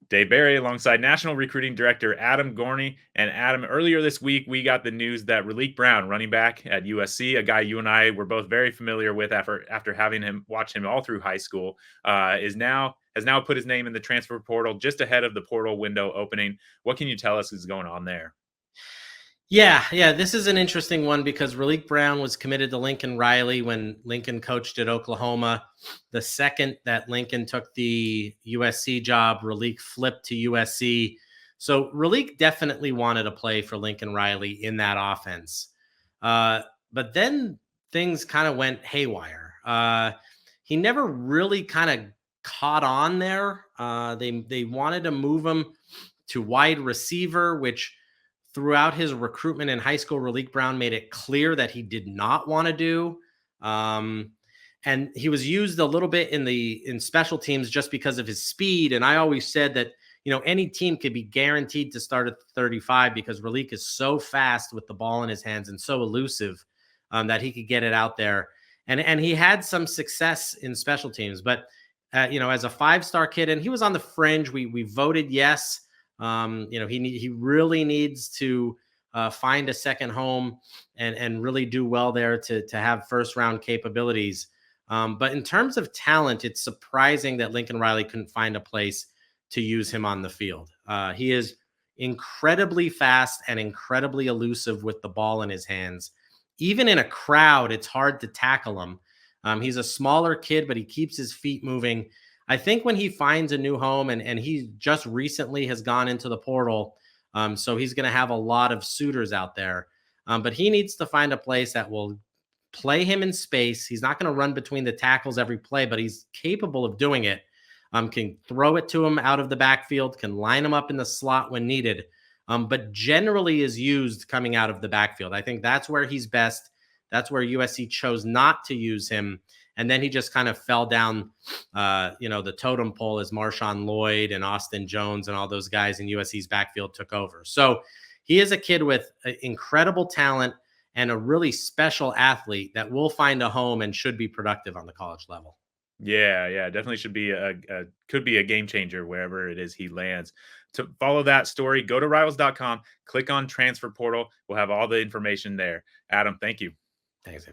Dave Barry alongside National Recruiting Director Adam Gorney. And Adam, earlier this week, we got the news that Raleek Brown, running back at USC, a guy you and I were both very familiar with after having him watch him all through high school, has now put his name in the transfer portal just ahead of the portal window opening. What can you tell us is going on there? Yeah. This is an interesting one because Raleek Brown was committed to Lincoln Riley when Lincoln coached at Oklahoma. The second that Lincoln took the USC job, Raleek flipped to USC. So Raleek definitely wanted to play for Lincoln Riley in that offense. But then things kind of went haywire. He never really kind of caught on there. They wanted to move him to wide receiver, which throughout his recruitment in high school, Raleek Brown made it clear that he did not want to do. And he was used a little bit in special teams just because of his speed. And I always said that, any team could be guaranteed to start at 35 because Raleek is so fast with the ball in his hands and so elusive that he could get it out there. And he had some success in special teams, but as a 5-star kid, and he was on the fringe, we voted yes. He really needs to find a second home and really do well there to have first round capabilities. But in terms of talent, it's surprising that Lincoln Riley couldn't find a place to use him on the field. He is incredibly fast and incredibly elusive with the ball in his hands. Even in a crowd, it's hard to tackle him. He's a smaller kid, but he keeps his feet moving. I think when he finds a new home, and he just recently has gone into the portal, so he's going to have a lot of suitors out there. But he needs to find a place that will play him in space. He's not going to run between the tackles every play, but he's capable of doing it. Can throw it to him out of the backfield, can line him up in the slot when needed, but generally is used coming out of the backfield. I think that's where he's best. That's where USC chose not to use him. And then he just kind of fell down, the totem pole as Marshawn Lloyd and Austin Jones and all those guys in USC's backfield took over. So he is a kid with incredible talent and a really special athlete that will find a home and should be productive on the college level. Yeah, definitely should be could be a game changer wherever it is he lands. To follow that story, go to rivals.com, click on transfer portal. We'll have all the information there. Adam, thank you. Thanks.